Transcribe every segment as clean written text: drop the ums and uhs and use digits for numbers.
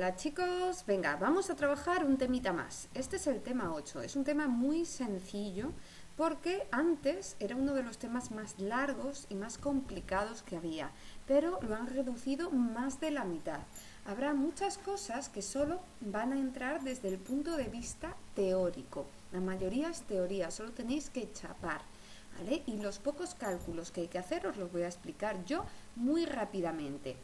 Hola chicos, venga, vamos a trabajar un temita más. Este es el tema 8, es un tema muy sencillo porque antes era uno de los temas más largos y más complicados que había, pero lo han reducido más de la mitad. Habrá muchas cosas que solo van a entrar desde el punto de vista teórico. La mayoría es teoría, solo tenéis que chapar. ¿Vale? Y los pocos cálculos que hay que hacer os los voy a explicar yo muy rápidamente.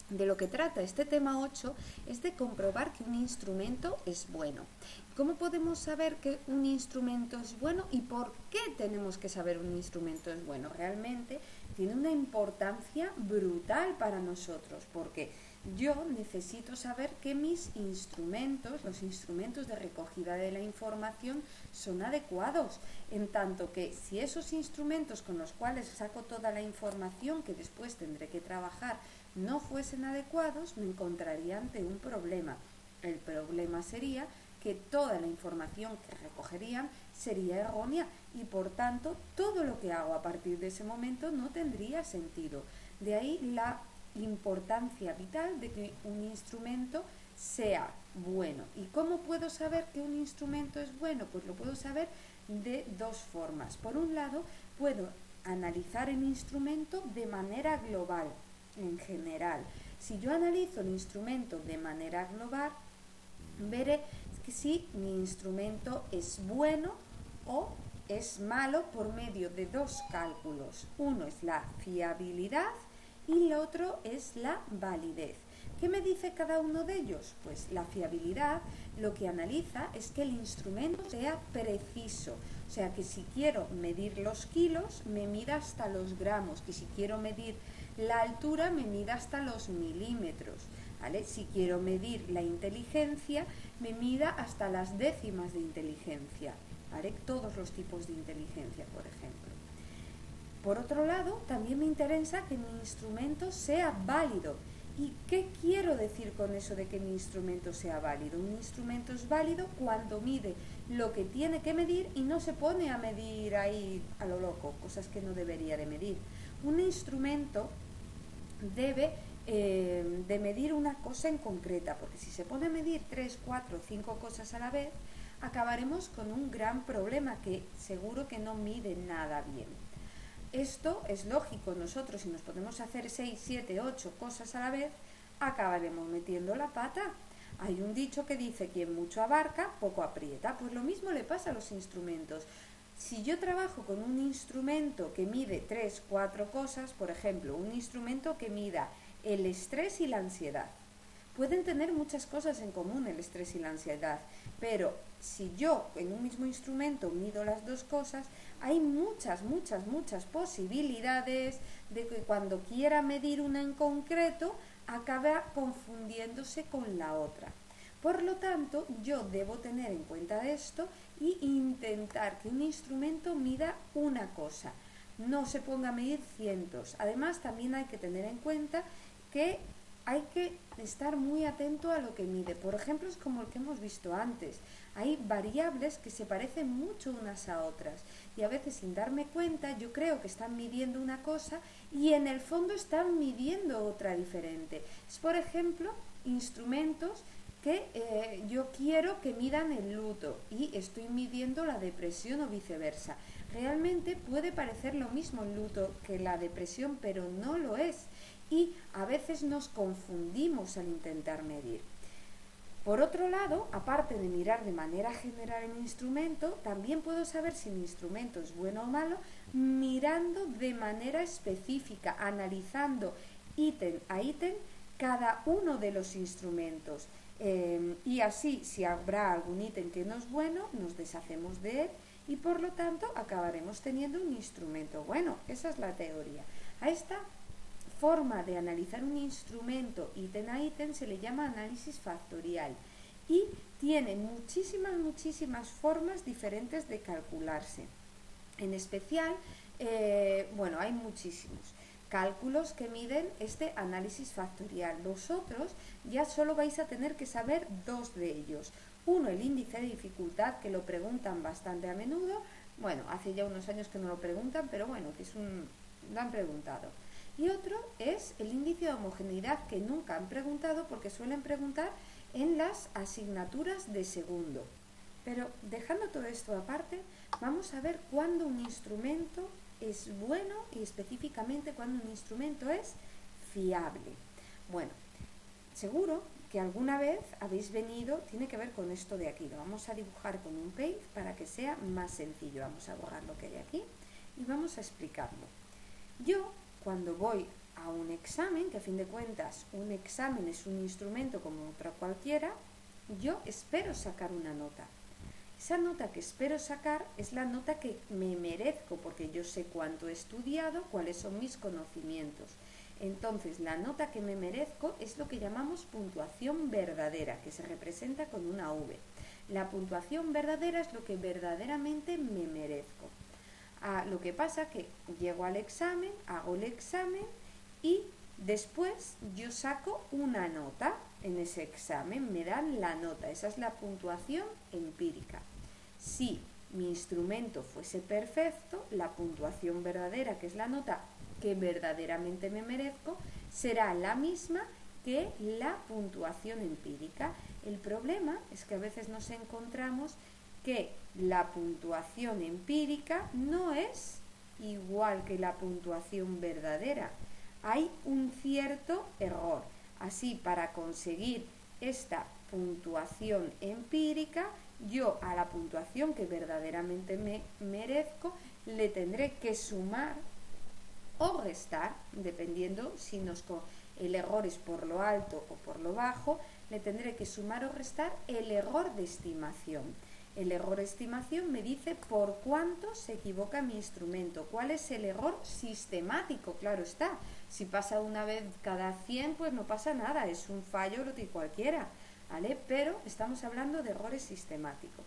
De lo que trata este tema 8 es de comprobar que un instrumento es bueno. ¿Cómo podemos saber que un instrumento es bueno y por qué tenemos que saber un instrumento es bueno? Realmente tiene una importancia brutal para nosotros, porque yo necesito saber que mis instrumentos, los instrumentos de recogida de la información, son adecuados, en tanto que si esos instrumentos con los cuales saco toda la información que después tendré que trabajar no fuesen adecuados, me encontraría ante un problema. El problema sería que toda la información que recogerían sería errónea y por tanto todo lo que hago a partir de ese momento no tendría sentido. De ahí la importancia vital de que un instrumento sea bueno. ¿Y cómo puedo saber que un instrumento es bueno? Pues lo puedo saber de dos formas. Por un lado, puedo analizar el instrumento de manera global, en general. Si yo analizo el instrumento de manera global, veré que si mi instrumento es bueno o es malo por medio de dos cálculos. Uno es la fiabilidad y el otro es la validez. ¿Qué me dice cada uno de ellos? Pues la fiabilidad lo que analiza es que el instrumento sea preciso. O sea, que si quiero medir los kilos, me mida hasta los gramos. Que si quiero medir la altura, me mida hasta los milímetros. ¿Vale? Si quiero medir la inteligencia, me mida hasta las décimas de inteligencia. ¿Vale? Todos los tipos de inteligencia, por ejemplo. Por otro lado, también me interesa que mi instrumento sea válido. ¿Y qué quiero decir con eso de que mi instrumento sea válido? Un instrumento es válido cuando mide lo que tiene que medir y no se pone a medir ahí a lo loco, cosas que no debería de medir. Un instrumento debe de medir una cosa en concreta, porque si se pone a medir 3, 4, 5 cosas a la vez, acabaremos con un gran problema que seguro que no mide nada bien. Esto es lógico, nosotros si nos ponemos a hacer 6, 7, 8 cosas a la vez, acabaremos metiendo la pata. Hay un dicho que dice: quien mucho abarca, poco aprieta. Pues lo mismo le pasa a los instrumentos. Si yo trabajo con un instrumento que mide 3, 4 cosas, por ejemplo, un instrumento que mida el estrés y la ansiedad, pueden tener muchas cosas en común el estrés y la ansiedad, pero si yo en un mismo instrumento mido las dos cosas, hay muchas posibilidades de que cuando quiera medir una en concreto acabe confundiéndose con la otra. Por lo tanto, yo debo tener en cuenta esto y intentar que un instrumento mida una cosa, no se ponga a medir cientos. Además, también hay que tener en cuenta que hay que estar muy atento a lo que mide. Por ejemplo, es como el que hemos visto antes. Hay variables que se parecen mucho unas a otras y a veces sin darme cuenta yo creo que están midiendo una cosa y en el fondo están midiendo otra diferente. Es, por ejemplo, instrumentos que yo quiero que midan el luto y estoy midiendo la depresión o viceversa. Realmente puede parecer lo mismo el luto que la depresión, pero no lo es. Y a veces nos confundimos al intentar medir. Por otro lado, aparte de mirar de manera general el instrumento, también puedo saber si mi instrumento es bueno o malo mirando de manera específica, analizando ítem a ítem cada uno de los instrumentos. Y así, si habrá algún ítem que no es bueno, nos deshacemos de él y por lo tanto acabaremos teniendo un instrumento bueno. Esa es la teoría. A esta forma de analizar un instrumento ítem a ítem se le llama análisis factorial y tiene muchísimas formas diferentes de calcularse. En especial, hay muchísimos cálculos que miden este análisis factorial. Vosotros ya solo vais a tener que saber dos de ellos. Uno, el índice de dificultad, que lo preguntan bastante a menudo. Bueno, hace ya unos años que no lo preguntan, pero bueno, lo han preguntado. Y otro es el índice de homogeneidad, que nunca han preguntado porque suelen preguntar en las asignaturas de segundo. Pero dejando todo esto aparte, vamos a ver cuándo un instrumento es bueno y específicamente cuándo un instrumento es fiable. Bueno, seguro que alguna vez habéis venido, tiene que ver con esto de aquí. Lo vamos a dibujar con un Paint para que sea más sencillo. Vamos a borrar lo que hay aquí y vamos a explicarlo. Yo, cuando voy a un examen, que a fin de cuentas un examen es un instrumento como otro cualquiera, yo espero sacar una nota. Esa nota que espero sacar es la nota que me merezco, porque yo sé cuánto he estudiado, cuáles son mis conocimientos. Entonces, la nota que me merezco es lo que llamamos puntuación verdadera, que se representa con una V. La puntuación verdadera es lo que verdaderamente me merezco. Lo que pasa que llego al examen, hago el examen y después yo saco una nota en ese examen, me dan la nota, esa es la puntuación empírica. Si mi instrumento fuese perfecto, la puntuación verdadera, que es la nota que verdaderamente me merezco, será la misma que la puntuación empírica. El problema es que a veces nos encontramos que la puntuación empírica no es igual que la puntuación verdadera. Hay un cierto error. Así, para conseguir esta puntuación empírica, yo a la puntuación que verdaderamente me merezco le tendré que sumar o restar, dependiendo si el error es por lo alto o por lo bajo, le tendré que sumar o restar el error de estimación. El error de estimación me dice por cuánto se equivoca mi instrumento, cuál es el error sistemático, claro está. Si pasa una vez cada 100, pues no pasa nada, es un fallo lo que cualquiera, ¿vale? Pero estamos hablando de errores sistemáticos.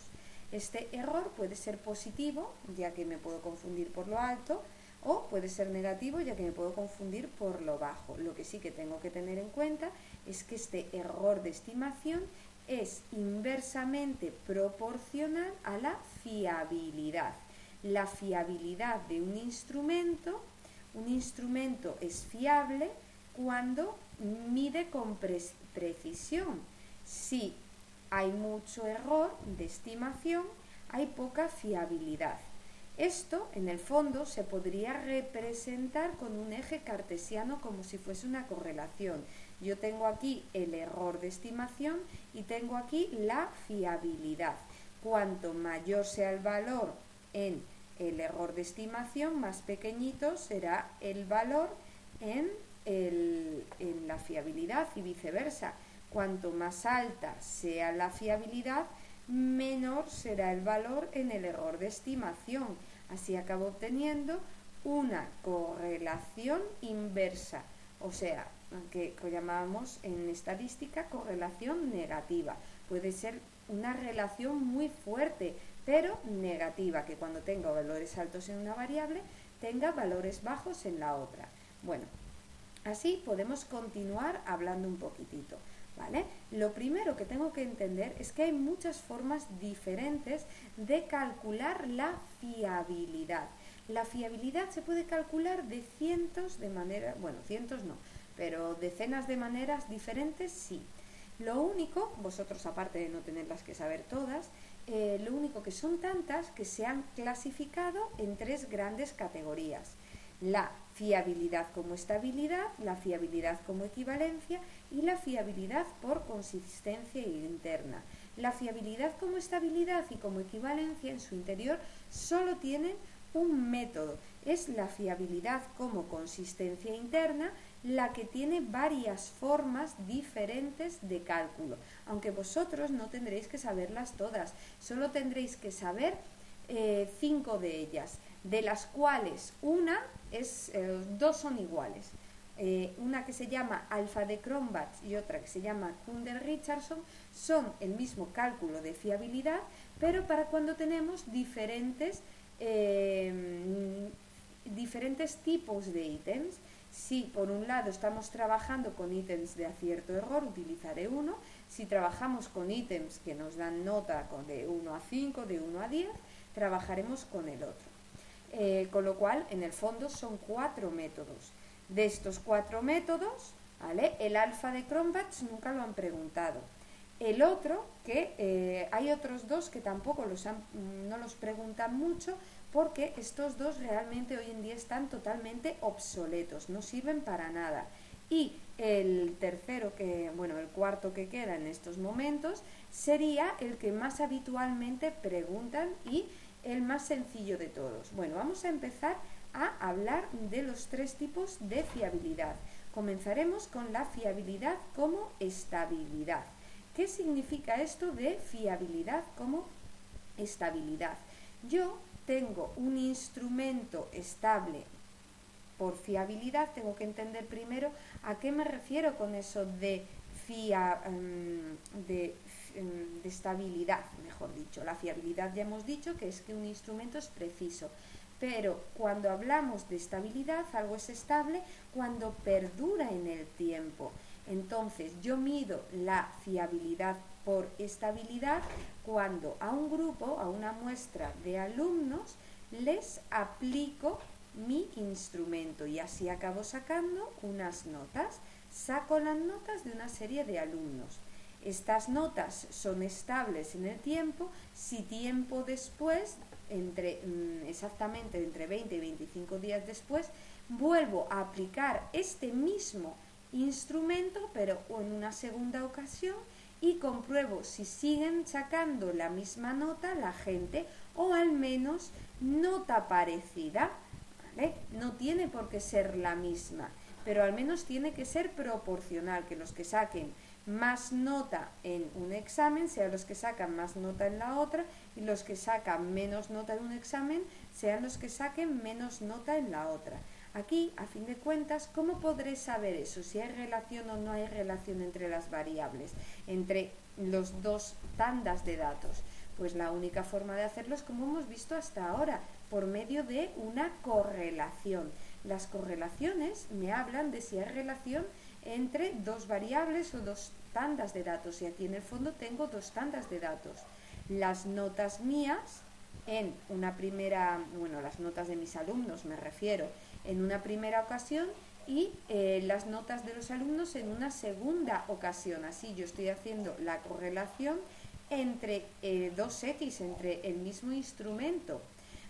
Este error puede ser positivo, ya que me puedo confundir por lo alto, o puede ser negativo, ya que me puedo confundir por lo bajo. Lo que sí que tengo que tener en cuenta es que este error de estimación es inversamente proporcional a la fiabilidad. La fiabilidad de un instrumento es fiable cuando mide con precisión. Si hay mucho error de estimación, hay poca fiabilidad. Esto, en el fondo, se podría representar con un eje cartesiano como si fuese una correlación. Yo tengo aquí el error de estimación y tengo aquí la fiabilidad. Cuanto mayor sea el valor en el error de estimación, más pequeñito será el valor en la fiabilidad y viceversa. Cuanto más alta sea la fiabilidad, menor será el valor en el error de estimación. Así acabo obteniendo una correlación inversa, o sea, que llamamos en estadística correlación negativa. Puede ser una relación muy fuerte, pero negativa, que cuando tenga valores altos en una variable, tenga valores bajos en la otra. Bueno, así podemos continuar hablando un poquitito. ¿Vale? Lo primero que tengo que entender es que hay muchas formas diferentes de calcular la fiabilidad. La fiabilidad se puede calcular de cientos de maneras, bueno, cientos no, pero decenas de maneras diferentes sí. Lo único, vosotros aparte de no tenerlas que saber todas, lo único que son tantas que se han clasificado en tres grandes categorías. La fiabilidad como estabilidad, la fiabilidad como equivalencia y la fiabilidad por consistencia interna. La fiabilidad como estabilidad y como equivalencia en su interior solo tienen un método. Es la fiabilidad como consistencia interna la que tiene varias formas diferentes de cálculo. Aunque vosotros no tendréis que saberlas todas, solo tendréis que saber 5 de ellas, de las cuales dos son iguales. Una que se llama alfa de Cronbach y otra que se llama Kunder-Richardson son el mismo cálculo de fiabilidad, pero para cuando tenemos diferentes tipos de ítems. Si por un lado estamos trabajando con ítems de acierto-error, utilizaré uno. Si trabajamos con ítems que nos dan nota de 1 a 5, de 1 a 10, trabajaremos con el otro. Con lo cual, en el fondo, son 4 métodos. De estos 4 métodos, ¿vale? El alfa de Cronbach nunca lo han preguntado. El otro, que hay otros 2 que tampoco no los preguntan mucho, porque estos 2 realmente hoy en día están totalmente obsoletos, no sirven para nada. Y el tercero, el cuarto que queda en estos momentos, sería el que más habitualmente preguntan y el más sencillo de todos. Bueno, vamos a empezar a hablar de los 3 tipos de fiabilidad. Comenzaremos con la fiabilidad como estabilidad. ¿Qué significa esto de fiabilidad como estabilidad? Yo tengo un instrumento estable por fiabilidad. Tengo que entender primero a qué me refiero con eso de estabilidad, mejor dicho. La fiabilidad ya hemos dicho que es que un instrumento es preciso, pero cuando hablamos de estabilidad, algo es estable cuando perdura en el tiempo. Entonces yo mido la fiabilidad por estabilidad cuando a un grupo, a una muestra de alumnos, les aplico mi instrumento y así acabo sacando unas notas. Saco las notas de una serie de alumnos. Estas notas son estables en el tiempo si tiempo después, exactamente entre 20 y 25 días después, vuelvo a aplicar este mismo instrumento, pero en una segunda ocasión, y compruebo si siguen sacando la misma nota la gente, o al menos nota parecida, ¿vale? No tiene por qué ser la misma, pero al menos tiene que ser proporcional, que los que saquen más nota en un examen sean los que sacan más nota en la otra, y los que sacan menos nota en un examen sean los que saquen menos nota en la otra. Aquí, a fin de cuentas, ¿cómo podré saber eso? Si hay relación o no hay relación entre las variables, entre los 2 tandas de datos. Pues la única forma de hacerlo es como hemos visto hasta ahora, por medio de una correlación. Las correlaciones me hablan de si hay relación entre 2 variables o 2 tandas de datos, y aquí en el fondo tengo 2 tandas de datos. Las notas mías en una primera, las notas de mis alumnos me refiero, en una primera ocasión, y las notas de los alumnos en una segunda ocasión. Así yo estoy haciendo la correlación entre 2x, entre el mismo instrumento.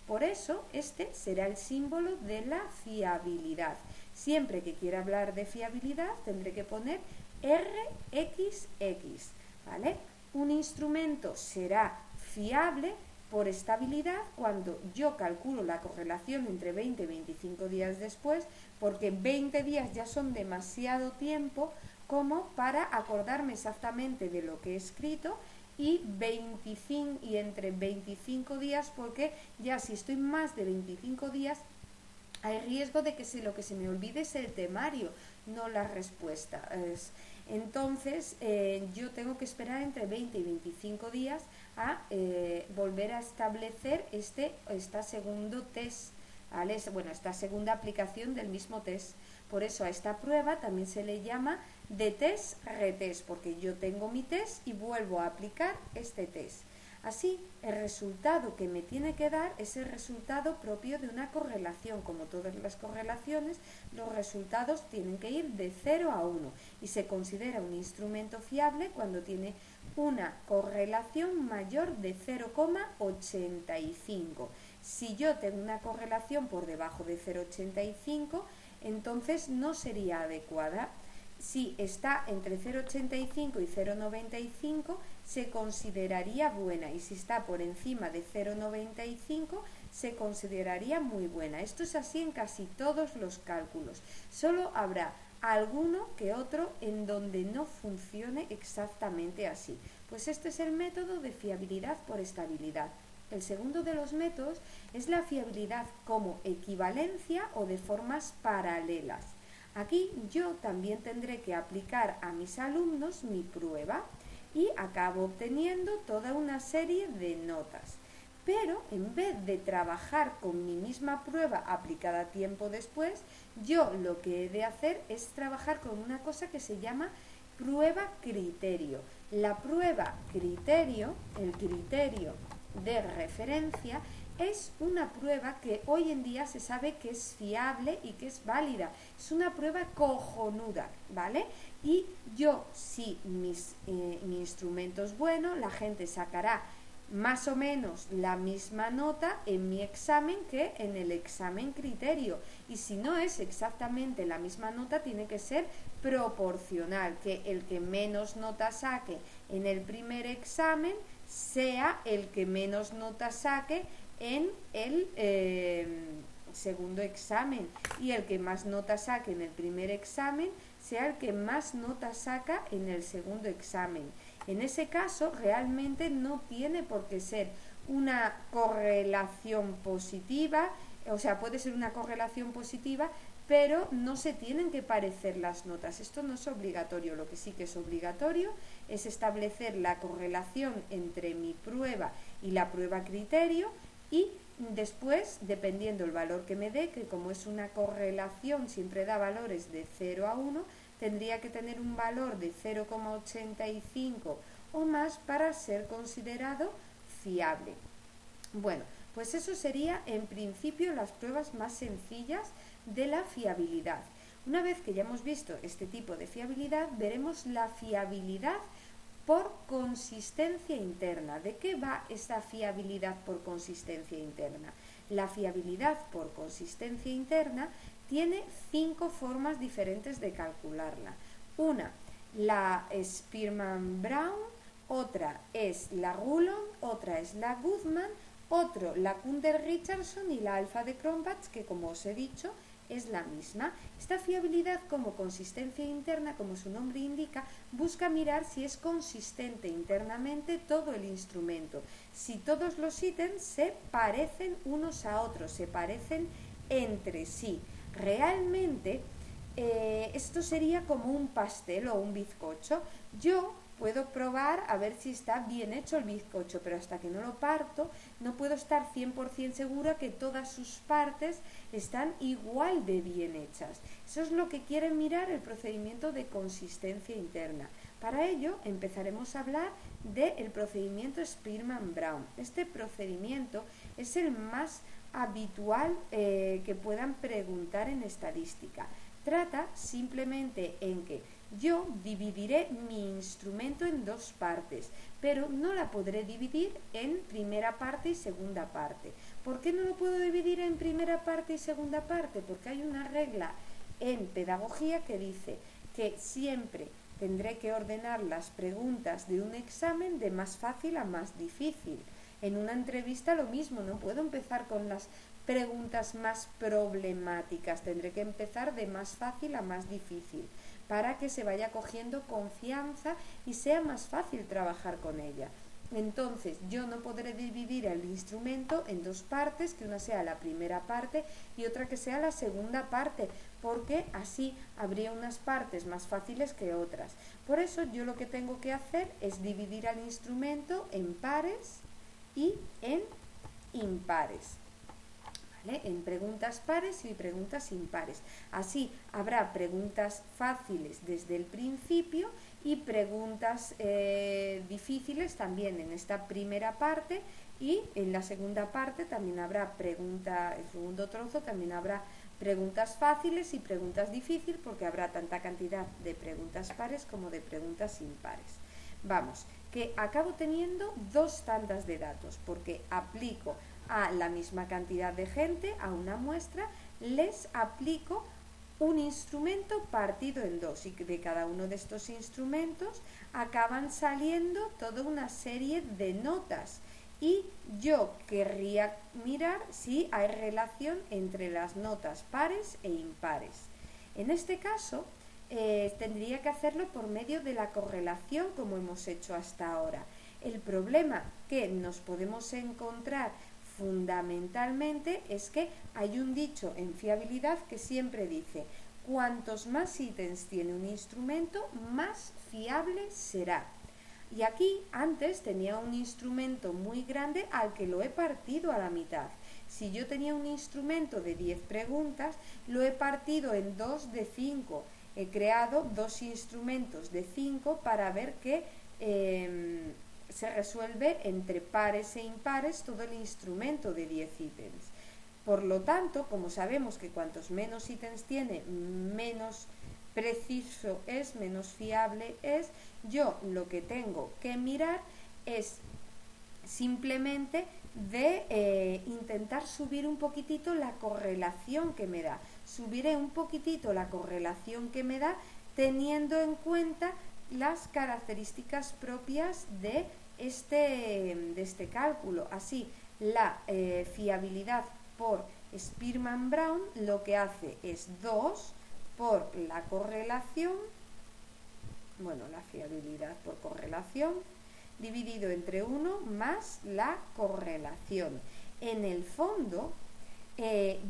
Por eso este será el símbolo de la fiabilidad. Siempre que quiera hablar de fiabilidad tendré que poner RXX, ¿vale? Un instrumento será fiable por estabilidad cuando yo calculo la correlación entre 20 y 25 días después, porque 20 días ya son demasiado tiempo como para acordarme exactamente de lo que he escrito, y entre 25 días, porque ya si estoy más de 25 días hay riesgo de que lo que se me olvide es el temario, no la respuesta. Entonces yo tengo que esperar entre 20 y 25 días a volver a establecer esta segundo test, ¿vale? Esta segunda aplicación del mismo test. Por eso a esta prueba también se le llama de test retest, porque yo tengo mi test y vuelvo a aplicar este test. Así, el resultado que me tiene que dar es el resultado propio de una correlación. Como todas las correlaciones, los resultados tienen que ir de 0 a 1 y se considera un instrumento fiable cuando tiene una correlación mayor de 0,85. Si yo tengo una correlación por debajo de 0,85, entonces no sería adecuada. Si está entre 0,85 y 0,95 se consideraría buena, y si está por encima de 0,95 se consideraría muy buena. Esto es así en casi todos los cálculos. Solo habrá alguno que otro en donde no funcione exactamente así. Pues este es el método de fiabilidad por estabilidad. El segundo de los métodos es la fiabilidad como equivalencia o de formas paralelas. Aquí yo también tendré que aplicar a mis alumnos mi prueba y acabo obteniendo toda una serie de notas. Pero en vez de trabajar con mi misma prueba aplicada tiempo después, yo lo que he de hacer es trabajar con una cosa que se llama prueba criterio. La prueba criterio, el criterio de referencia, es una prueba que hoy en día se sabe que es fiable y que es válida. Es una prueba cojonuda, ¿vale? Y yo, si mi instrumento es bueno, la gente sacará más o menos la misma nota en mi examen que en el examen criterio. Y si no es exactamente la misma nota, tiene que ser proporcional, que el que menos nota saque en el primer examen sea el que menos nota saque en el segundo examen, y el que más nota saque en el primer examen sea el que más nota saca en el segundo examen. En ese caso realmente no tiene por qué ser una correlación positiva, o sea, puede ser una correlación positiva, pero no se tienen que parecer las notas. Esto no es obligatorio. Lo que sí que es obligatorio es establecer la correlación entre mi prueba y la prueba criterio, y después, dependiendo el valor que me dé, que como es una correlación siempre da valores de 0 a 1, tendría que tener un valor de 0,85 o más para ser considerado fiable. Bueno, pues eso sería en principio las pruebas más sencillas de la fiabilidad. Una vez que ya hemos visto este tipo de fiabilidad, veremos la fiabilidad por consistencia interna. ¿De qué va esta fiabilidad por consistencia interna? La fiabilidad por consistencia interna tiene 5 formas diferentes de calcularla. Una, la Spearman-Brown, otra es la Rulon, otra es la Guzman, otro la Kunder-Richardson y la alfa de Cronbach, que como os he dicho es la misma. Esta fiabilidad como consistencia interna, como su nombre indica, busca mirar si es consistente internamente todo el instrumento, si todos los ítems se parecen unos a otros, se parecen entre sí. Realmente esto sería como un pastel o un bizcocho. Yo puedo probar a ver si está bien hecho el bizcocho, pero hasta que no lo parto no puedo estar 100% segura que todas sus partes están igual de bien hechas. Eso es lo que quiere mirar el procedimiento de consistencia interna. Para ello empezaremos a hablar del procedimiento Spearman-Brown. Este procedimiento es el más habitual que puedan preguntar en estadística. Trata simplemente en que yo dividiré mi instrumento en dos partes, pero no la podré dividir en primera parte y segunda parte. ¿Por qué no lo puedo dividir en primera parte y segunda parte? Porque hay una regla en pedagogía que dice que siempre tendré que ordenar las preguntas de un examen de más fácil a más difícil. En una entrevista lo mismo, no puedo empezar con las preguntas más problemáticas, tendré que empezar de más fácil a más difícil para que se vaya cogiendo confianza y sea más fácil trabajar con ella. Entonces yo no podré dividir el instrumento en dos partes, que una sea la primera parte y otra que sea la segunda parte, porque así habría unas partes más fáciles que otras. Por eso yo lo que tengo que hacer es dividir al instrumento en pares y en impares. En preguntas pares y preguntas impares. Así habrá preguntas fáciles desde el principio y preguntas difíciles también en esta primera parte, y en la segunda parte también habrá el segundo trozo también habrá preguntas fáciles y preguntas difíciles, porque habrá tanta cantidad de preguntas pares como de preguntas impares. Vamos, que acabo teniendo dos tandas de datos, porque aplico a la misma cantidad de gente, a una muestra, les aplico un instrumento partido en dos, y de cada uno de estos instrumentos acaban saliendo toda una serie de notas, y yo querría mirar si hay relación entre las notas pares e impares. En este caso tendría que hacerlo por medio de la correlación, como hemos hecho hasta ahora. El problema que nos podemos encontrar fundamentalmente es que hay un dicho en fiabilidad que siempre dice: cuantos más ítems tiene un instrumento, más fiable será. Y aquí antes tenía un instrumento muy grande al que lo he partido a la mitad. Si yo tenía un instrumento de 10 preguntas, lo he partido en 2 de 5. He creado dos instrumentos de 5 para ver que se resuelve entre pares e impares todo el instrumento de 10 ítems. Por lo tanto, como sabemos que cuantos menos ítems tiene, menos preciso es, menos fiable es, yo lo que tengo que mirar es simplemente de intentar subir un poquitito la correlación que me da. Subiré un poquitito la correlación que me da teniendo en cuenta las características propias de este cálculo. Así, la fiabilidad por Spearman-Brown lo que hace es 2 por la correlación, bueno, la fiabilidad por correlación, dividido entre 1 más la correlación. En el fondo,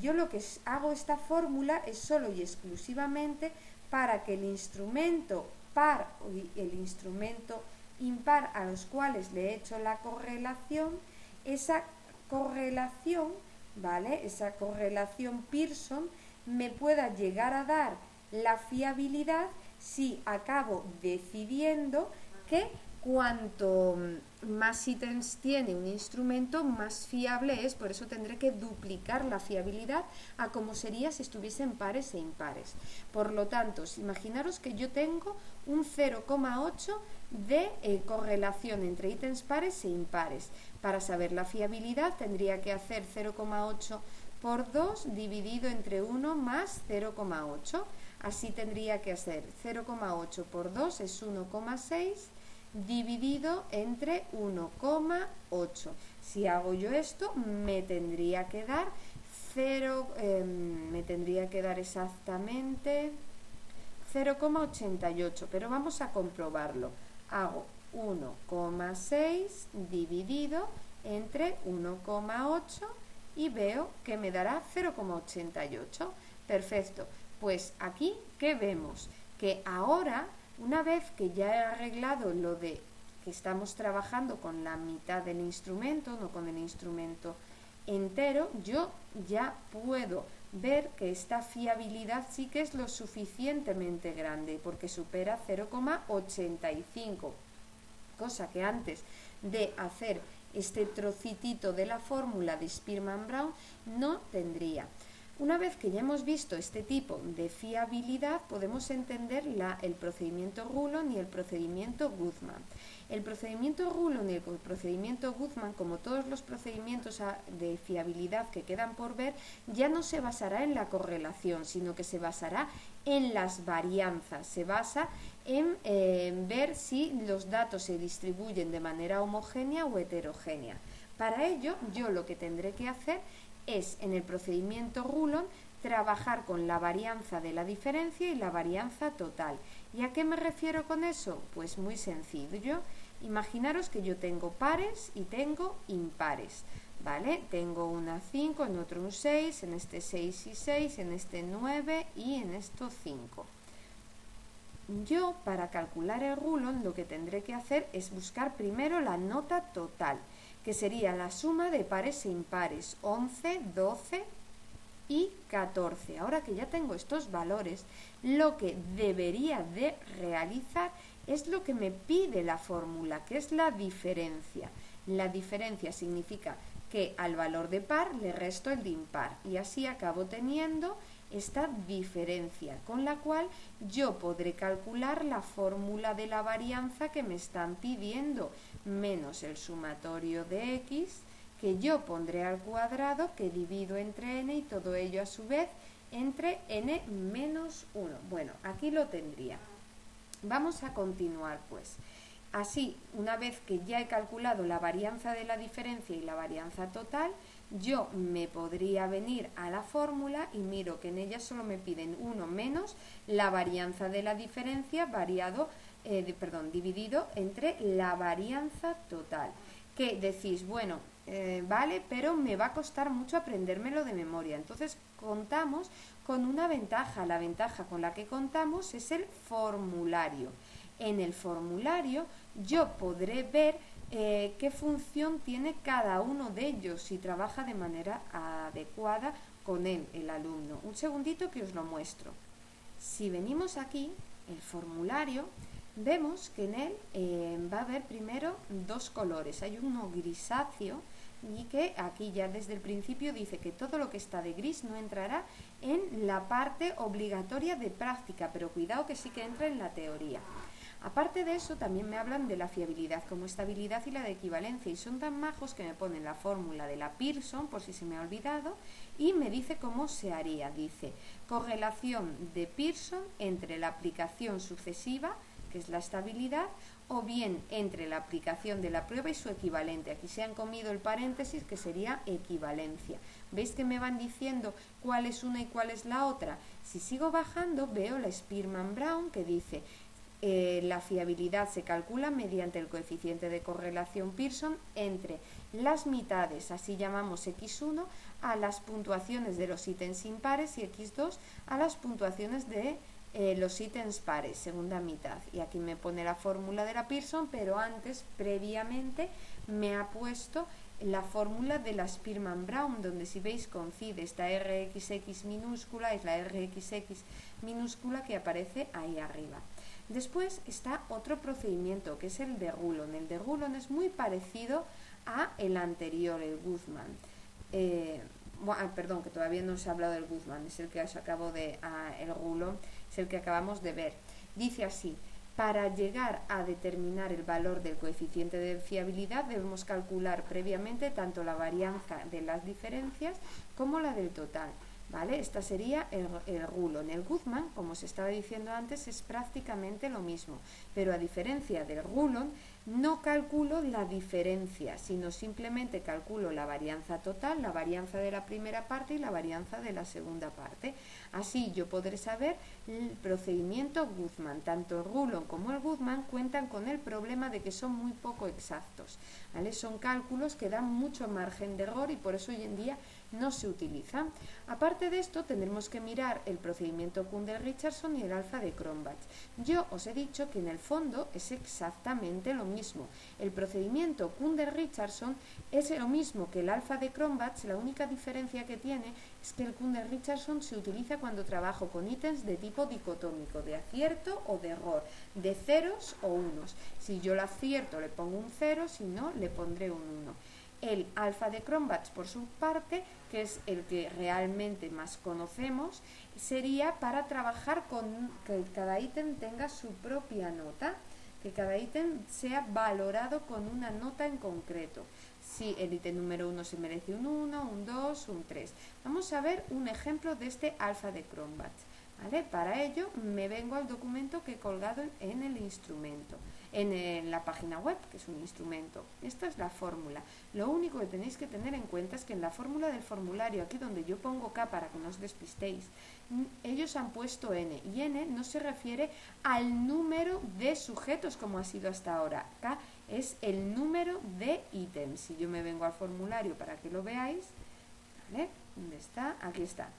yo lo que hago esta fórmula es solo y exclusivamente para que el instrumento par y el instrumento impar a los cuales le he hecho la correlación, esa correlación, ¿vale? Esa correlación Pearson me pueda llegar a dar la fiabilidad si acabo decidiendo que cuanto más ítems tiene un instrumento, más fiable es. Por eso tendré que duplicar la fiabilidad a como sería si estuviesen pares e impares. Por lo tanto, imaginaros que yo tengo un 0,8 de correlación entre ítems pares e impares. Para saber la fiabilidad tendría que hacer 0,8 por 2 dividido entre 1 más 0,8. Así tendría que hacer 0,8 por 2 es 1,6 dividido entre 1,8. Si hago yo esto, me tendría que dar exactamente 0,88, pero vamos a comprobarlo. Hago 1,6 dividido entre 1,8 y veo que me dará 0,88. Perfecto. Pues aquí, ¿qué vemos? Que ahora, una vez que ya he arreglado lo de que estamos trabajando con la mitad del instrumento, no con el instrumento entero, yo ya puedo ver que esta fiabilidad sí que es lo suficientemente grande porque supera 0,85, cosa que antes de hacer este trocitito de la fórmula de Spearman-Brown no tendría. Una vez que ya hemos visto este tipo de fiabilidad, podemos entender el procedimiento Rulon y el procedimiento Guthmann. El procedimiento Rulon y el procedimiento Guthmann, como todos los procedimientos de fiabilidad que quedan por ver, ya no se basará en la correlación, sino que se basará en las varianzas. Se basa en ver si los datos se distribuyen de manera homogénea o heterogénea. Para ello, yo lo que tendré que hacer es, en el procedimiento Rulon, trabajar con la varianza de la diferencia y la varianza total. ¿Y a qué me refiero con eso? Pues muy sencillo. Imaginaros que yo tengo pares y tengo impares, ¿vale? Tengo una 5, en otro un 6, en este 6 y 6, en este 9 y en esto 5. Yo, para calcular el Rulon, lo que tendré que hacer es buscar primero la nota total, que sería la suma de pares e impares, 11, 12 y 14. Ahora que ya tengo estos valores, lo que debería de realizar es lo que me pide la fórmula, que es la diferencia. La diferencia significa que al valor de par le resto el de impar y así acabo teniendo esta diferencia, con la cual yo podré calcular la fórmula de la varianza que me están pidiendo, menos el sumatorio de x, que yo pondré al cuadrado, que divido entre n y todo ello a su vez entre n menos 1. Bueno, aquí lo tendría. Vamos a continuar pues. Así, una vez que ya he calculado la varianza de la diferencia y la varianza total, yo me podría venir a la fórmula y miro que en ella solo me piden 1 menos la varianza de la diferencia dividido entre la varianza total. Que decís, bueno, vale, pero me va a costar mucho aprendérmelo de memoria. Entonces contamos con una ventaja. La ventaja con la que contamos es el formulario. En el formulario yo podré ver qué función tiene cada uno de ellos, si trabaja de manera adecuada con él, el alumno. Un segundito que os lo muestro. Si venimos aquí, el formulario, Vemos que en él va a haber primero dos colores. Hay uno grisáceo y que aquí ya desde el principio dice que todo lo que está de gris no entrará en la parte obligatoria de práctica, pero cuidado que sí que entra en la teoría. Aparte de eso, también me hablan de la fiabilidad como estabilidad y la de equivalencia, y son tan majos que me ponen la fórmula de la Pearson, por si se me ha olvidado, y me dice cómo se haría. Dice, correlación de Pearson entre la aplicación sucesiva, que es la estabilidad, o bien entre la aplicación de la prueba y su equivalente. Aquí se han comido el paréntesis, que sería equivalencia. ¿Veis que me van diciendo cuál es una y cuál es la otra? Si sigo bajando, veo la Spearman-Brown, que dice la fiabilidad se calcula mediante el coeficiente de correlación Pearson entre las mitades, así llamamos x1, a las puntuaciones de los ítems impares, y x2 a las puntuaciones de los ítems pares, segunda mitad. Y aquí me pone la fórmula de la Pearson, pero antes, previamente, me ha puesto la fórmula de la Spearman-Brown, donde si veis coincide esta RXX minúscula, es la RXX minúscula que aparece ahí arriba. Después está otro procedimiento, que es el de Rulon. El de Rulon es muy parecido a el anterior, el Guzmán. Perdón, que todavía no os he hablado del Guzmán, es el que os acabo de... el Rulon es el que acabamos de ver. Dice así: para llegar a determinar el valor del coeficiente de fiabilidad debemos calcular previamente tanto la varianza de las diferencias como la del total. ¿Vale? Esta sería el Rulon. El Guzmán, como os estaba diciendo antes, es prácticamente lo mismo, pero a diferencia del Rulon, no calculo la diferencia, sino simplemente calculo la varianza total, la varianza de la primera parte y la varianza de la segunda parte. Así yo podré saber el procedimiento Guzmán. Tanto el Rulon como el Guzmán cuentan con el problema de que son muy poco exactos, ¿vale? Son cálculos que dan mucho margen de error y por eso hoy en día no se utilizan. Aparte de esto, tendremos que mirar el procedimiento Kundel-Richardson y el alfa de Cronbach. Yo os he dicho que en el fondo es exactamente lo mismo. El procedimiento Kundel-Richardson es lo mismo que el alfa de Cronbach. La única diferencia que tiene es que el Kundel-Richardson se utiliza cuando trabajo con ítems de tipo dicotómico, de acierto o de error, de ceros o unos. Si yo lo acierto le pongo un 0, si no le pondré un 1. El alfa de Cronbach, por su parte, que es el que realmente más conocemos, sería para trabajar con que cada ítem tenga su propia nota, que cada ítem sea valorado con una nota en concreto. Si el ítem número 1 se merece un 1, un 2, un 3. Vamos a ver un ejemplo de este alfa de Cronbach, ¿vale? Para ello me vengo al documento que he colgado en el instrumento, en la página web, que es un instrumento. Esta es la fórmula. Lo único que tenéis que tener en cuenta es que en la fórmula del formulario, aquí donde yo pongo K para que no os despistéis, ellos han puesto N, y N no se refiere al número de sujetos como ha sido hasta ahora. K es el número de ítems. Si yo me vengo al formulario para que lo veáis, ¿vale? ¿Dónde está? Aquí está.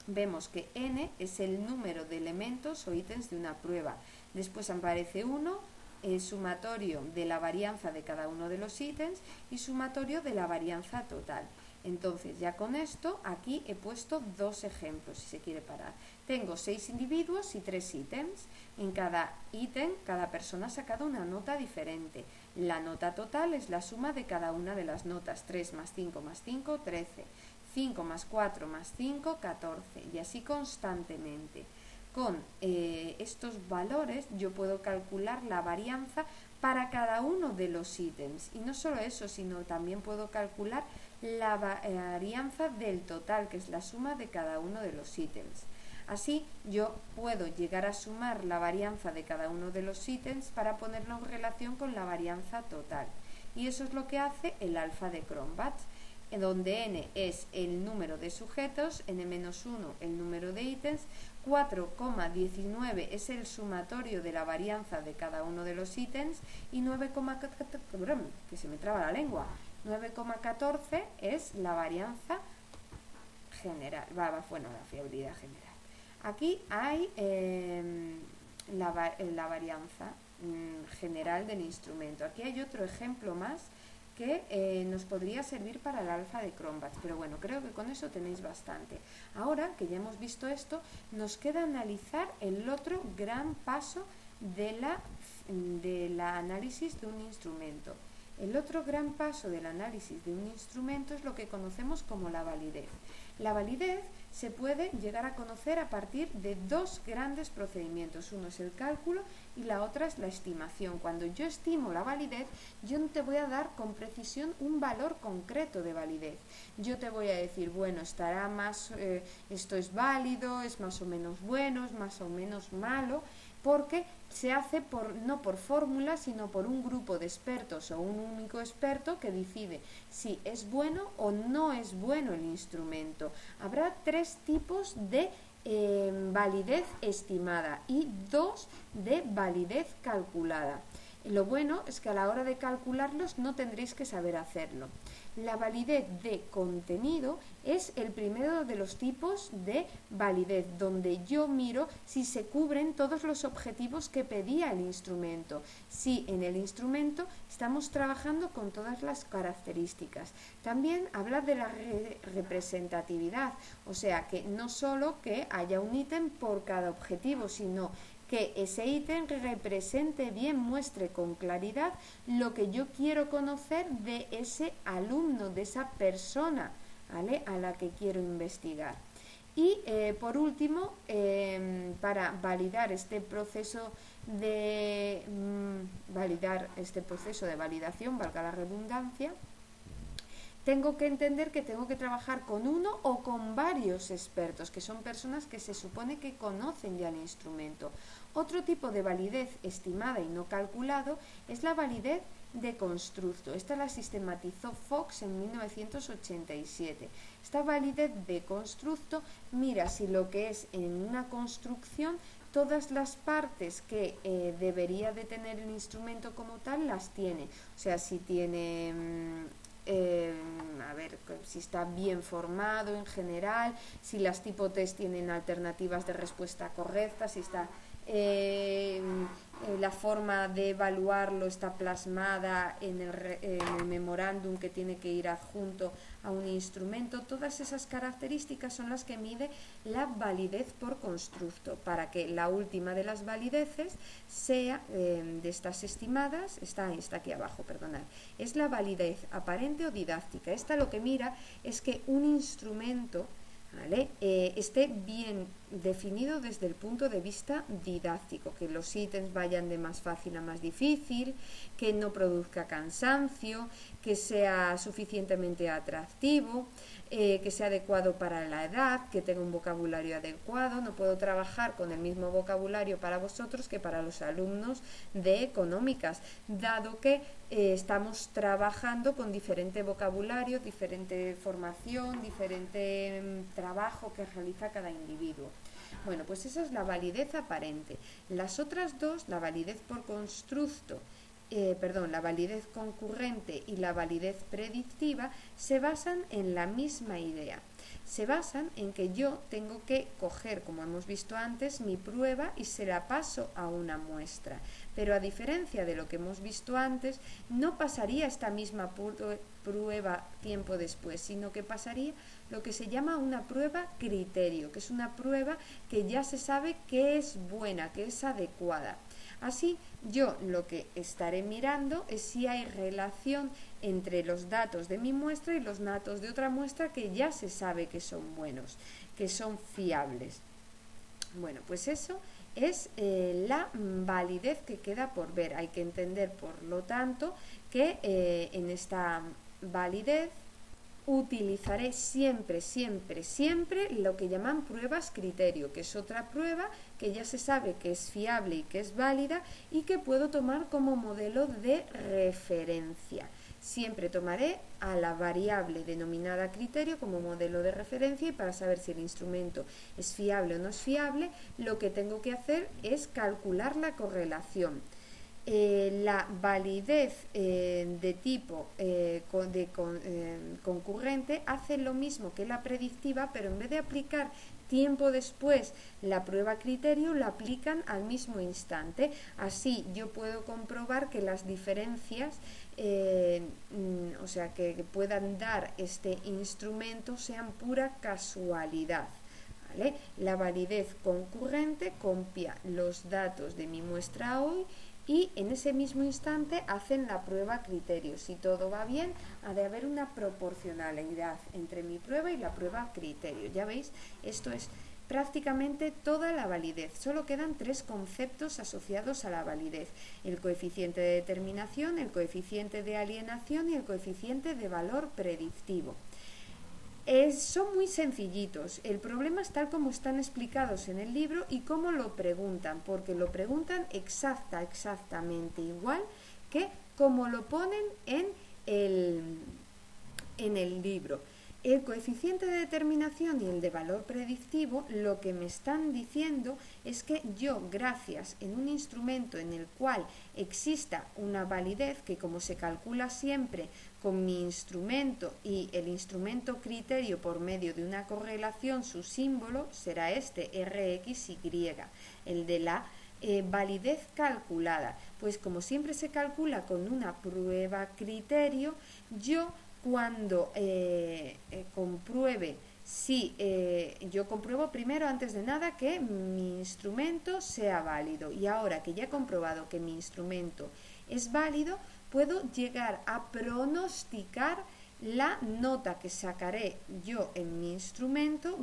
Vemos que N es el número de elementos o ítems de una prueba. Después aparece 1, sumatorio de la varianza de cada uno de los ítems y sumatorio de la varianza total. Entonces ya con esto aquí he puesto dos ejemplos, si se quiere parar. Tengo 6 individuos y 3 ítems. En cada ítem cada persona ha sacado una nota diferente. La nota total es la suma de cada una de las notas. 3 más 5 más 5, 13. 5 más 4 más 5, 14. Y así constantemente. Con estos valores yo puedo calcular la varianza para cada uno de los ítems. Y no solo eso, sino también puedo calcular la varianza del total, que es la suma de cada uno de los ítems. Así yo puedo llegar a sumar la varianza de cada uno de los ítems para ponerlo en relación con la varianza total. Y eso es lo que hace el alfa de Cronbach, donde n es el número de sujetos, n-1 el número de ítems, 4,19 es el sumatorio de la varianza de cada uno de los ítems y 9,14 es la varianza general, la fiabilidad general. Aquí hay la varianza general del instrumento. Aquí hay otro ejemplo más que nos podría servir para el alfa de Cronbach, pero bueno, creo que con eso tenéis bastante. Ahora que ya hemos visto esto, nos queda analizar el otro gran paso de la del análisis de un instrumento. El otro gran paso del análisis de un instrumento es lo que conocemos como la validez. La validez se puede llegar a conocer a partir de dos grandes procedimientos. Uno es el cálculo y la otra es la estimación. Cuando yo estimo la validez, yo no te voy a dar con precisión un valor concreto de validez. Yo te voy a decir, bueno, estará más, esto es válido, es más o menos bueno, es más o menos malo, porque se hace no por fórmula, sino por un grupo de expertos o un único experto que decide si es bueno o no es bueno el instrumento. Habrá tres tipos de validez estimada y dos de validez calculada. Lo bueno es que a la hora de calcularlos no tendréis que saber hacerlo. La validez de contenido es el primero de los tipos de validez, donde yo miro si se cubren todos los objetivos que pedía el instrumento, si en el instrumento estamos trabajando con todas las características. También habla de la representatividad, o sea que no solo que haya un ítem por cada objetivo, sino que ese ítem represente bien, muestre con claridad lo que yo quiero conocer de ese alumno, de esa persona, ¿vale?, a la que quiero investigar. Y por último, para validar este proceso de validación, valga la redundancia, tengo que entender que tengo que trabajar con uno o con varios expertos, que son personas que se supone que conocen ya el instrumento. Otro tipo de validez estimada y no calculado es la validez de constructo. Esta la sistematizó Fox en 1987. Esta validez de constructo mira si lo que es en una construcción, todas las partes que debería de tener el instrumento como tal las tiene. O sea, si tiene... si está bien formado en general, si las tipo test tienen alternativas de respuesta correctas, si está la forma de evaluarlo está plasmada en el memorándum que tiene que ir adjunto a un instrumento. Todas esas características son las que mide la validez por constructo, para que la última de las valideces sea de estas estimadas, está aquí abajo, perdonad, es la validez aparente o didáctica. Esta lo que mira es que un instrumento, ¿vale?, esté bien definido desde el punto de vista didáctico, que los ítems vayan de más fácil a más difícil, que no produzca cansancio, que sea suficientemente atractivo, que sea adecuado para la edad, que tenga un vocabulario adecuado. No puedo trabajar con el mismo vocabulario para vosotros que para los alumnos de económicas, dado que estamos trabajando con diferente vocabulario, diferente formación, diferente trabajo que realiza cada individuo. Bueno, pues esa es la validez aparente. Las otras dos, la validez por constructo, la validez concurrente y la validez predictiva, se basan en la misma idea. Se basan en que yo tengo que coger, como hemos visto antes, mi prueba y se la paso a una muestra. Pero a diferencia de lo que hemos visto antes, no pasaría esta misma prueba tiempo después, sino que pasaría lo que se llama una prueba criterio, que es una prueba que ya se sabe que es buena, que es adecuada. Así, yo lo que estaré mirando es si hay relación entre los datos de mi muestra y los datos de otra muestra que ya se sabe que son buenos, que son fiables. Bueno, pues eso es la validez que queda por ver. Hay que entender, por lo tanto, que en esta validez utilizaré siempre lo que llaman pruebas criterio, que es otra prueba que ya se sabe que es fiable y que es válida y que puedo tomar como modelo de referencia. Siempre tomaré a la variable denominada criterio como modelo de referencia, y para saber si el instrumento es fiable o no es fiable, lo que tengo que hacer es calcular la correlación. La validez de tipo concurrente hace lo mismo que la predictiva, pero en vez de aplicar tiempo después la prueba criterio, la aplican al mismo instante. Así yo puedo comprobar que las diferencias, o sea, que puedan dar este instrumento, sean pura casualidad. ¿Vale? La validez concurrente copia los datos de mi muestra hoy y en ese mismo instante hacen la prueba criterio. Si todo va bien, ha de haber una proporcionalidad entre mi prueba y la prueba criterio. Ya veis, esto es prácticamente toda la validez. Solo quedan 3 conceptos asociados a la validez: el coeficiente de determinación, el coeficiente de alienación y el coeficiente de valor predictivo. Son muy sencillitos. El problema es tal como están explicados en el libro y cómo lo preguntan, porque lo preguntan exactamente igual que como lo ponen en el libro. El coeficiente de determinación y el de valor predictivo, lo que me están diciendo es que yo, gracias en un instrumento en el cual exista una validez, que como se calcula siempre con mi instrumento y el instrumento criterio por medio de una correlación, su símbolo será este, RXY, el de la validez calculada. Pues como siempre se calcula con una prueba criterio, yo cuando compruebe si yo compruebo primero, antes de nada, que mi instrumento sea válido, y ahora que ya he comprobado que mi instrumento es válido, puedo llegar a pronosticar la nota que sacaré yo en mi instrumento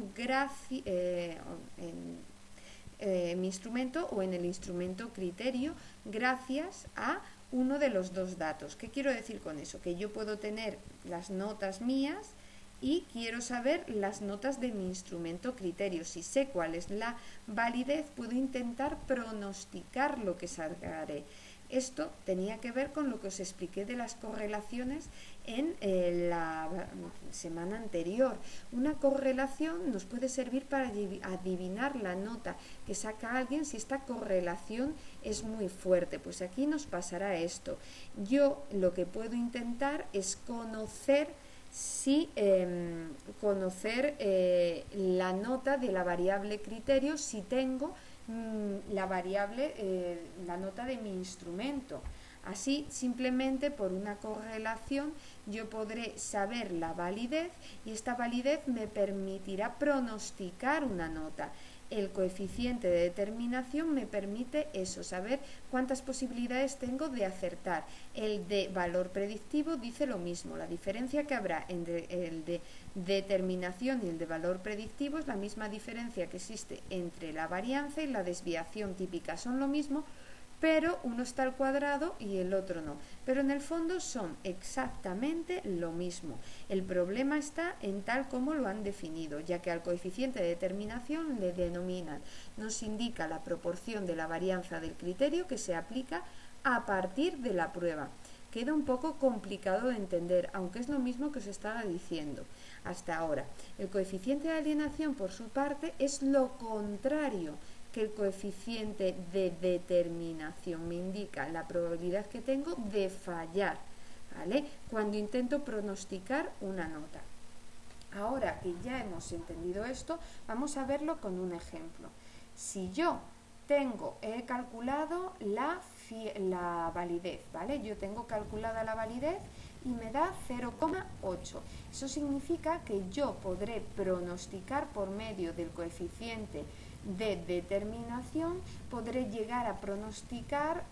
mi instrumento o en el instrumento criterio, gracias a uno de los dos datos. ¿Qué quiero decir con eso? Que yo puedo tener las notas mías y quiero saber las notas de mi instrumento criterio. Si sé cuál es la validez, puedo intentar pronosticar lo que sacaré. Esto tenía que ver con lo que os expliqué de las correlaciones en la semana anterior. Una correlación nos puede servir para adivinar la nota que saca alguien si esta correlación es muy fuerte. Pues aquí nos pasará esto. Yo lo que puedo intentar es conocer la nota de la variable criterio si tengo la variable, la nota de mi instrumento. Así, simplemente por una correlación, yo podré saber la validez y esta validez me permitirá pronosticar una nota. El coeficiente de determinación me permite eso, saber cuántas posibilidades tengo de acertar. El de valor predictivo dice lo mismo. La diferencia que habrá entre el de determinación y el de valor predictivo es la misma diferencia que existe entre la varianza y la desviación típica. Son lo mismo, pero uno está al cuadrado y el otro no. Pero en el fondo son exactamente lo mismo. El problema está en tal como lo han definido, ya que al coeficiente de determinación le denominan, nos indica la proporción de la varianza del criterio que se aplica a partir de la prueba. Queda un poco complicado de entender, aunque es lo mismo que os estaba diciendo hasta ahora. El coeficiente de alienación, por su parte, es lo contrario que el coeficiente de determinación. Me indica la probabilidad que tengo de fallar, ¿vale?, cuando intento pronosticar una nota. Ahora que ya hemos entendido esto, vamos a verlo con un ejemplo. Si yo he calculado la validez, ¿vale? Yo tengo calculada la validez y me da 0,8. Eso significa que yo podré pronosticar por medio del coeficiente de determinación, podré llegar a pronosticar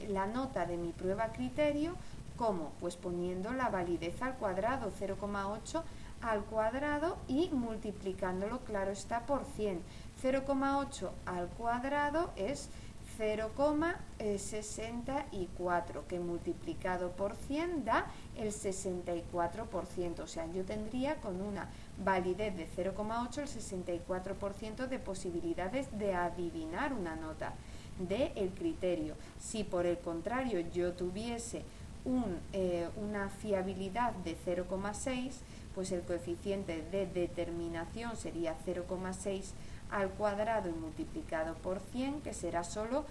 la nota de mi prueba criterio. ¿Cómo? Pues poniendo la validez al cuadrado, 0,8 al cuadrado, y multiplicándolo, claro está, por 100. 0,8 al cuadrado es 0,64, que multiplicado por 100 da el 64%. O sea, yo tendría con una validez de 0,8 el 64% de posibilidades de adivinar una nota del criterio. Si por el contrario yo tuviese una fiabilidad de 0,6, pues el coeficiente de determinación sería 0,6 al cuadrado y multiplicado por 100, que será solo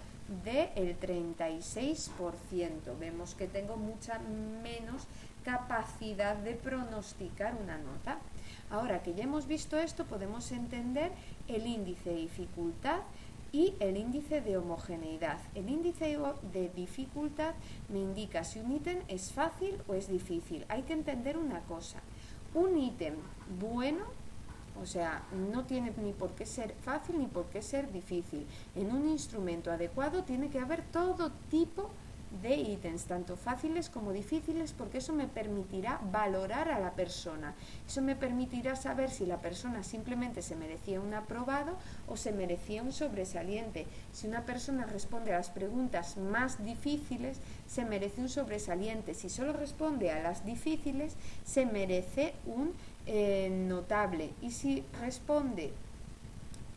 del 36%. Vemos que tengo mucha menos capacidad de pronosticar una nota. Ahora que ya hemos visto esto, podemos entender el índice de dificultad y el índice de homogeneidad. El índice de dificultad me indica si un ítem es fácil o es difícil. Hay que entender una cosa: un ítem bueno O sea, no tiene ni por qué ser fácil ni por qué ser difícil. En un instrumento adecuado tiene que haber todo tipo de ítems, tanto fáciles como difíciles, porque eso me permitirá valorar a la persona. Eso me permitirá saber si la persona simplemente se merecía un aprobado o se merecía un sobresaliente. Si una persona responde a las preguntas más difíciles, se merece un sobresaliente. Si solo responde a las difíciles, se merece un notable. Y si responde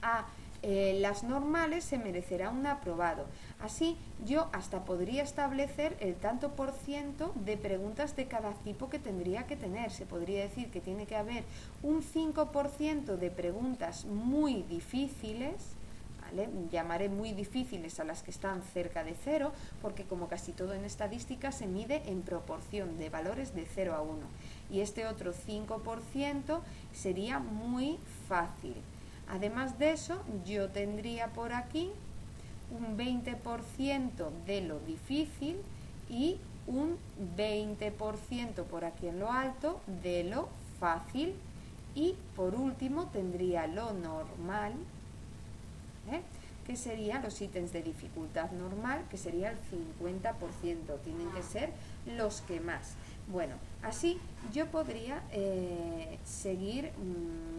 a las normales, se merecerá un aprobado. Así, yo hasta podría establecer el tanto por ciento de preguntas de cada tipo que tendría que tener. Se podría decir que tiene que haber un 5% de preguntas muy difíciles, ¿vale? Llamaré muy difíciles a las que están cerca de 0, porque como casi todo en estadística se mide en proporción de valores de 0 a 1. Y este otro 5% sería muy fácil. Además de eso, yo tendría por aquí un 20% de lo difícil y un 20% por aquí en lo alto de lo fácil. Y por último tendría lo normal, que serían los ítems de dificultad normal, que sería el 50%. Tienen que ser los que más. Bueno, así yo podría seguir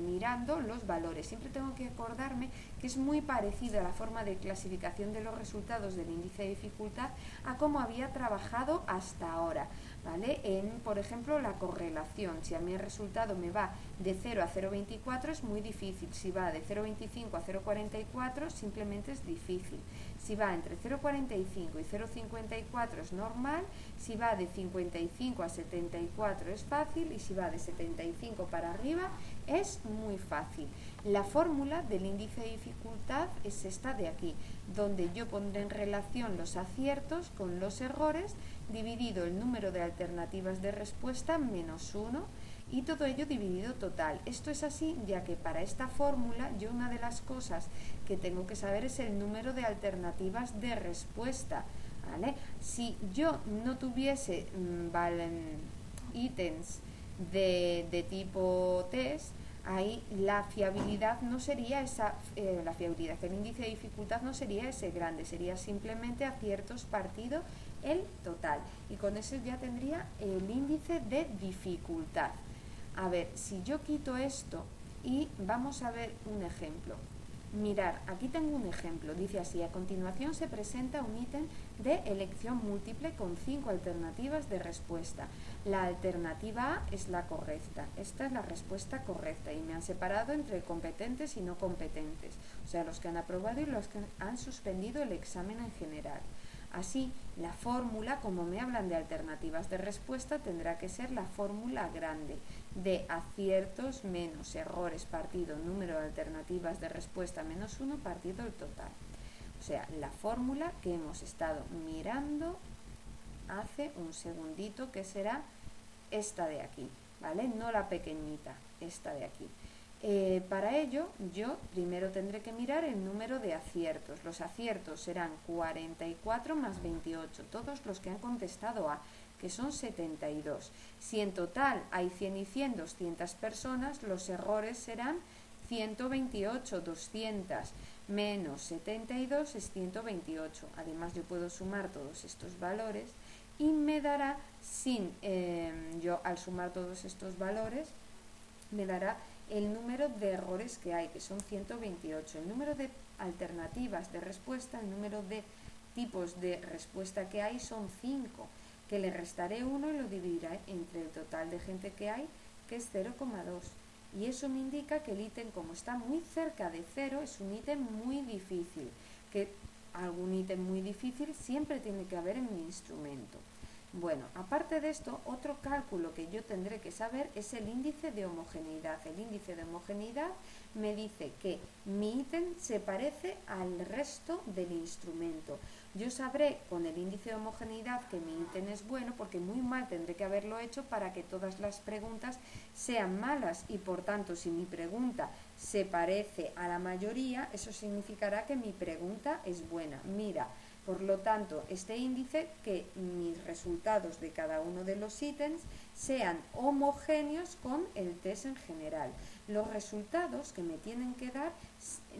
mirando los valores. Siempre tengo que acordarme que es muy parecido a la forma de clasificación de los resultados del índice de dificultad a cómo había trabajado hasta ahora, ¿vale? Por ejemplo, la correlación. Si a mí el resultado me va de 0 a 0,24 es muy difícil. Si va de 0,25 a 0,44 simplemente es difícil. Si va entre 0,45 y 0,54 es normal. Si va de 55 a 74 es fácil, y si va de 75 para arriba es muy fácil. La fórmula del índice de dificultad es esta de aquí, donde yo pondré en relación los aciertos con los errores, dividido el número de alternativas de respuesta menos 1, y todo ello dividido total. Esto es así ya que para esta fórmula yo una de las cosas que tengo que saber es el número de alternativas de respuesta, ¿vale? Si yo no tuviese ítems de tipo test, ahí la fiabilidad no sería esa, la fiabilidad, el índice de dificultad no sería ese grande, sería simplemente aciertos partido el total, y con eso ya tendría el índice de dificultad. A ver, si yo quito esto y vamos a ver un ejemplo. Mirar, aquí tengo un ejemplo, dice así: a continuación se presenta un ítem de elección múltiple con 5 alternativas de respuesta. La alternativa A es la correcta, esta es la respuesta correcta, y me han separado entre competentes y no competentes, o sea, los que han aprobado y los que han suspendido el examen en general. Así, la fórmula, como me hablan de alternativas de respuesta, tendrá que ser la fórmula grande, de aciertos menos errores partido número de alternativas de respuesta menos 1 partido el total. O sea, la fórmula que hemos estado mirando hace un segundito, que será esta de aquí, ¿vale? No la pequeñita, esta de aquí. Para ello, yo primero tendré que mirar el número de aciertos. Los aciertos serán 44 más 28, todos los que han contestado A, que son 72. Si en total hay 100 y 100, 200 personas, los errores serán 128, 200 menos 72 es 128. Además, yo puedo sumar todos estos valores y me dará, yo al sumar todos estos valores, me dará el número de errores que hay, que son 128. El número de alternativas de respuesta, el número de tipos de respuesta que hay son 5, que le restaré 1 y lo dividiré entre el total de gente que hay, que es 0,2. Y eso me indica que el ítem, como está muy cerca de 0, es un ítem muy difícil, que algún ítem muy difícil siempre tiene que haber en mi instrumento. Bueno, aparte de esto, otro cálculo que yo tendré que saber es el índice de homogeneidad. El índice de homogeneidad me dice que mi ítem se parece al resto del instrumento. Yo sabré con el índice de homogeneidad que mi ítem es bueno, porque muy mal tendré que haberlo hecho para que todas las preguntas sean malas, y por tanto, si mi pregunta se parece a la mayoría, eso significará que mi pregunta es buena. Mira, Por lo tanto, este índice, que mis resultados de cada uno de los ítems sean homogéneos con el test en general. Los resultados que me tienen que dar,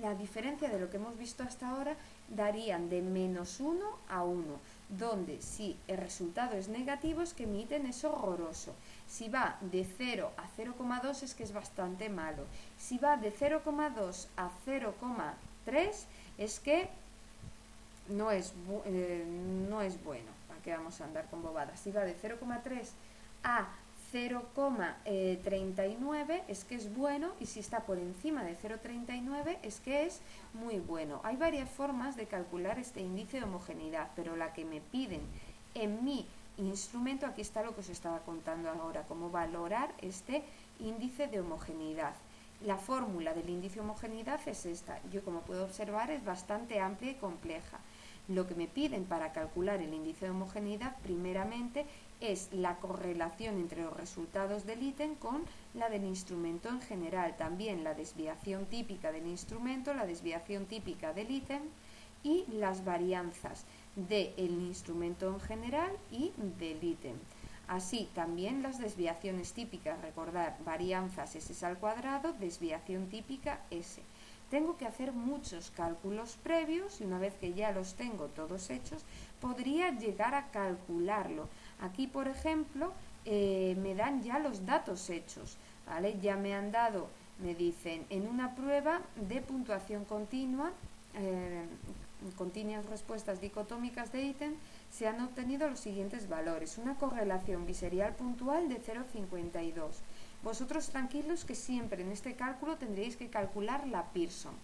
a diferencia de lo que hemos visto hasta ahora, darían de -1 a 1, donde si el resultado es negativo es que mi ítem es horroroso. Si va de 0 a 0,2 es que es bastante malo. Si va de 0,2 a 0,3 es que no es bueno. ¿Para qué vamos a andar con bobadas? Si va de 0,3 a 0,39 es que es bueno, y si está por encima de 0,39 es que es muy bueno. Hay varias formas de calcular este índice de homogeneidad, pero la que me piden en mi instrumento, aquí está lo que os estaba contando ahora, cómo valorar este índice de homogeneidad. La fórmula del índice de homogeneidad es esta. Yo, como puedo observar, es bastante amplia y compleja. Lo que me piden para calcular el índice de homogeneidad, primeramente, es la correlación entre los resultados del ítem con la del instrumento en general. También la desviación típica del instrumento, la desviación típica del ítem y las varianzas del instrumento en general y del ítem. Así, también las desviaciones típicas, recordar, varianzas S al cuadrado, desviación típica S. Tengo que hacer muchos cálculos previos y una vez que ya los tengo todos hechos, podría llegar a calcularlo. Aquí, por ejemplo, me dan ya los datos hechos, ¿vale? Ya me han dado, me dicen, en una prueba de puntuación continua, continuas respuestas dicotómicas de ítem, se han obtenido los siguientes valores. Una correlación biserial puntual de 0,52. Vosotros tranquilos que siempre en este cálculo tendréis que calcular la Pearson.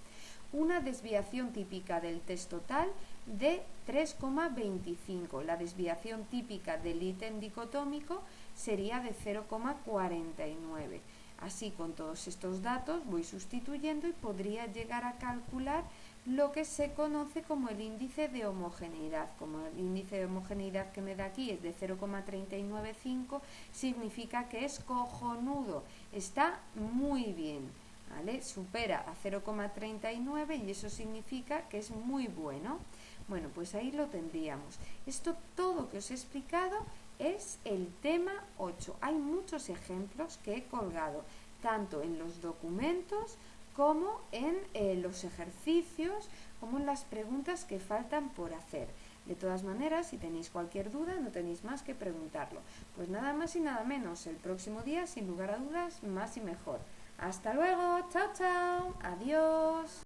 Una desviación típica del test total de 3,25. La desviación típica del ítem dicotómico sería de 0,49. Así, con todos estos datos voy sustituyendo y podría llegar a calcular lo que se conoce como el índice de homogeneidad. Como el índice de homogeneidad que me da aquí es de 0,395, significa que es cojonudo, está muy bien, ¿vale? Supera a 0,39 y eso significa que es muy bueno. Bueno, pues ahí lo tendríamos. Esto todo que os he explicado es el tema 8. Hay muchos ejemplos que he colgado, tanto en los documentos como en los ejercicios, como en las preguntas que faltan por hacer. De todas maneras, si tenéis cualquier duda, no tenéis más que preguntarlo. Pues nada más y nada menos, el próximo día, sin lugar a dudas, más y mejor. Hasta luego, chao, chao, adiós.